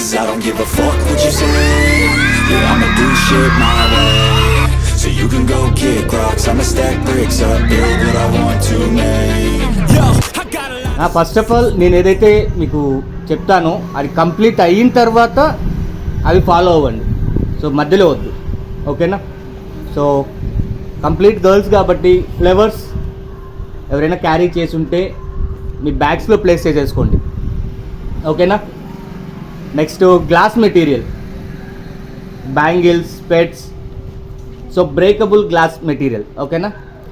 'cause I don't give a fuck what you say. Yeah, I'ma do shit my way, so you can go kick rocks. I'ma stack bricks up, build what I want to make. Yo, I got a lot. First of all నేను ఏదైతే మీకు చెప్తానో అది complete అయిన తర్వాత అవి follow అవ్వండి. So మధ్యలో వద్దు, ఓకేనా? సో కంప్లీట్ గర్ల్స్ కాబట్టి ఫ్లేవర్స్ ఎవరైనా క్యారీ చేసి ఉంటే మీ బ్యాగ్స్లో ప్లేస్ చేసేసుకోండి, ఓకేనా? Next glass material, bangles, pets, so breakable glass material, ఓకేనా?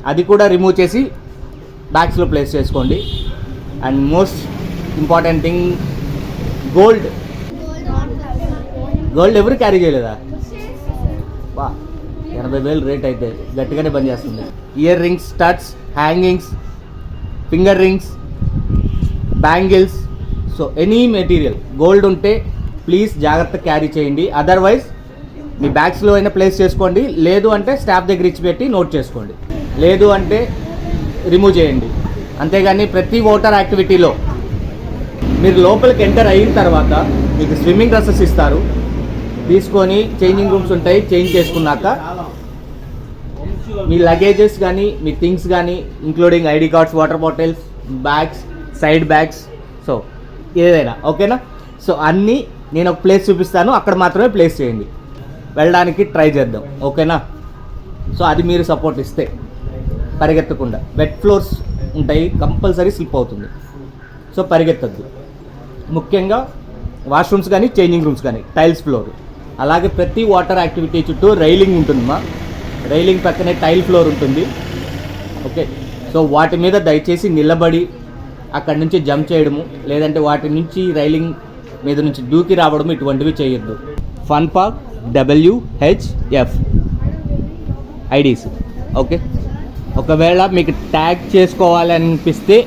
అది కూడా రిమూవ్ చేసి బ్యాగ్స్లో ప్లేస్ చేసుకోండి. And most important thing gold ఎవరు క్యారీ చేయలేదా? వా, 80,000 రేట్ అయితే గట్టిగానే బంద్ చేస్తుంది. Ear rings, studs, hangings, finger rings, bangles, so any material gold ఉంటే ప్లీజ్ జాగ్రత్త క్యారీ చేయండి. అదర్వైజ్ మీ బ్యాగ్స్లో అయినా ప్లేస్ చేసుకోండి, లేదు అంటే స్టాఫ్ దగ్గర ఇచ్చి పెట్టి నోట్ చేసుకోండి, లేదు అంటే రిమూవ్ చేయండి. అంతేగాని ప్రతి వాటర్ యాక్టివిటీలో మీరు లోపలికి ఎంటర్ అయిన తర్వాత మీకు స్విమ్మింగ్ డ్రెస్సెస్ ఇస్తారు, తీసుకొని చేంజింగ్ రూమ్స్ ఉంటాయి, చేంజ్ చేసుకున్నాక మీ లగేజెస్ కానీ మీ థింగ్స్ కానీ including ID cards, water bottles, bags, side bags, so ఏదైనా, ఓకేనా? సో అన్నీ నేను ఒక ప్లేస్ చూపిస్తాను, అక్కడ మాత్రమే ప్లేస్ చేయండి, వెళ్ళడానికి ట్రై చేద్దాం, ఓకేనా? సో అది మీరు సపోర్ట్ ఇస్తే పరిగెత్తకుండా. వెట్ ఫ్లోర్స్ ఉంటాయి, కంపల్సరీ స్లిప్ అవుతుంది, సో పరిగెత్తద్దు. ముఖ్యంగా వాష్రూమ్స్ కానీ చేంజింగ్ రూమ్స్ కానీ టైల్స్ ఫ్లోర్. అలాగే ప్రతి వాటర్ యాక్టివిటీ చుట్టూ రైలింగ్ ఉంటుందమ్మా, రైలింగ్ పక్కనే టైల్ ఫ్లోర్ ఉంటుంది, ఓకే? సో వాటి మీద దయచేసి నిలబడి అక్కడి నుంచి జంప్ చేయడము, లేదంటే వాటి నుంచి రైలింగ్ మీద నుంచి దూకి రావడం ఇటువంటివి చేయొద్దు. Fun park WHF IDs, okay? ఒకవేళ మీకు ట్యాగ్ చేసుకోవాలి అనిపిస్తే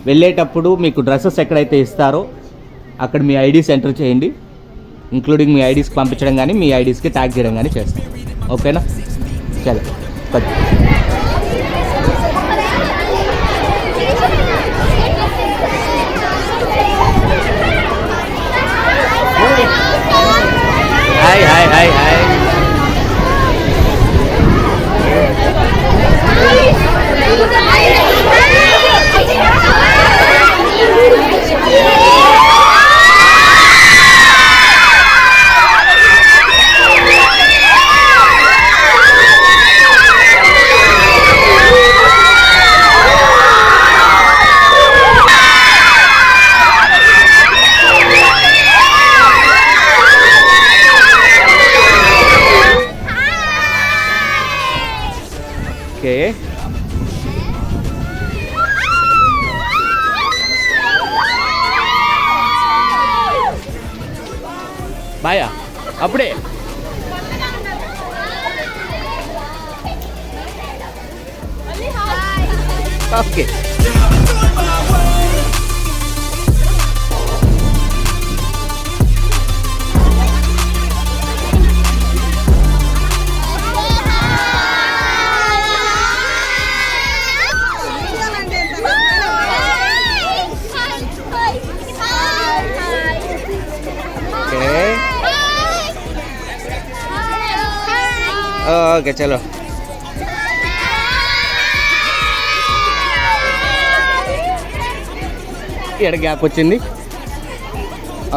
వెళ్ళేటప్పుడు మీకు డ్రెస్సెస్ ఎక్కడైతే ఇస్తారో అక్కడ మీ ఐడీస్ ఎంటర్ చేయండి, ఇంక్లూడింగ్ మీ ఐడీస్కి పంపించడం కానీ మీ ఐడీస్కి ట్యాగ్ చేయడం కానీ చేస్తాం, ఓకేనా? చలో hi hi hi hi. Okay, బాయా అప్పుడే ఓకే. ఓకే చలో. ఇక్కడ గ్యాప్ వచ్చింది,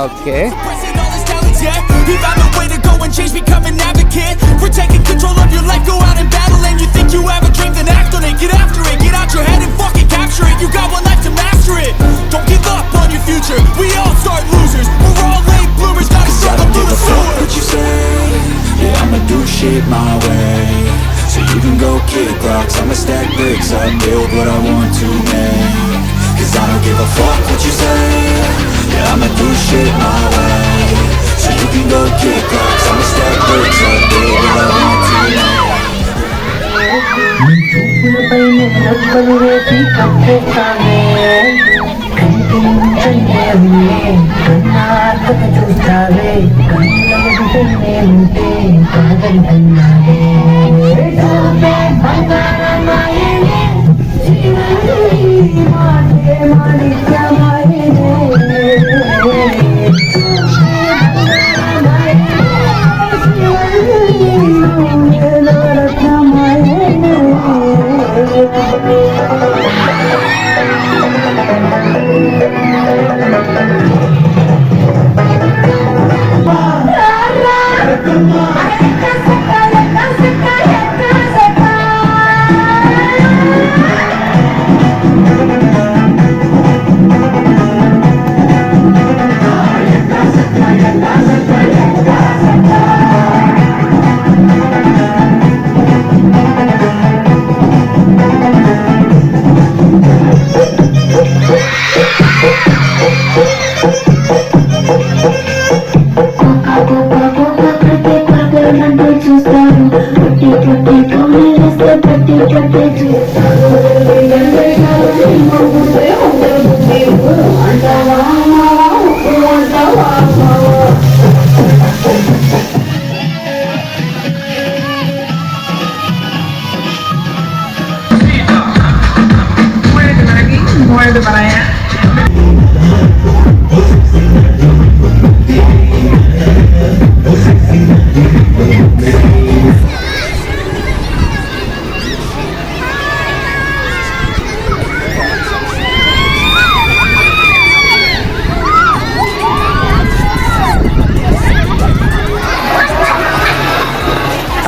okay. Yeah, I'ma do shit my way, so you can go kick rocks. I'ma stack bricks up, build what I want to make, 'cause I don't give a fuck what you say. Yeah, I'ma do shit my way, so you can go kick rocks. I'ma stack bricks up, build what I want to make.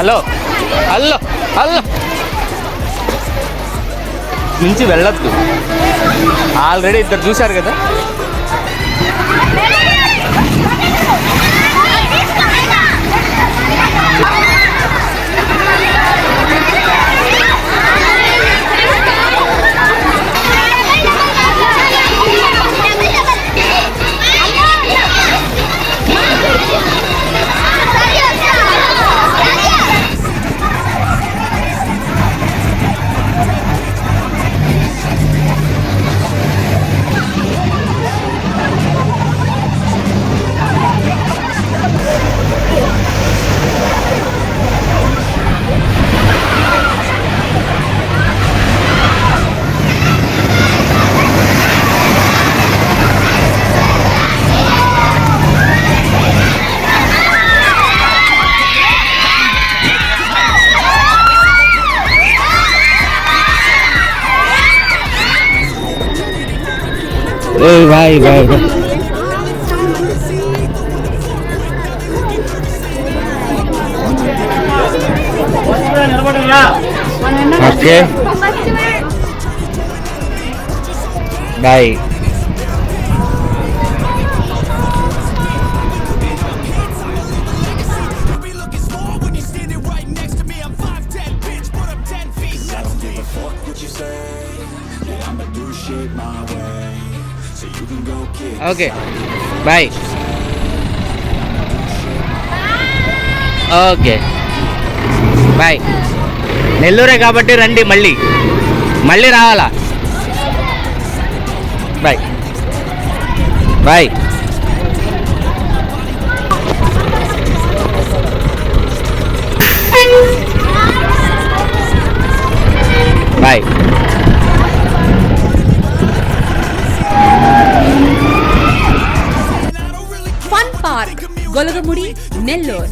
Hello hello hello నుంచి వెళ్ళొద్దు. ఆల్రెడీ ఇద్దరు చూశారు కదా. भाई भाई okay bye. Okay bye. Okay bye. నెల్లూరే కాబట్టి రండి, మళ్ళీ మళ్ళీ రావాలా. Bye bye. Bye. Fun park Golagamudi Nellore.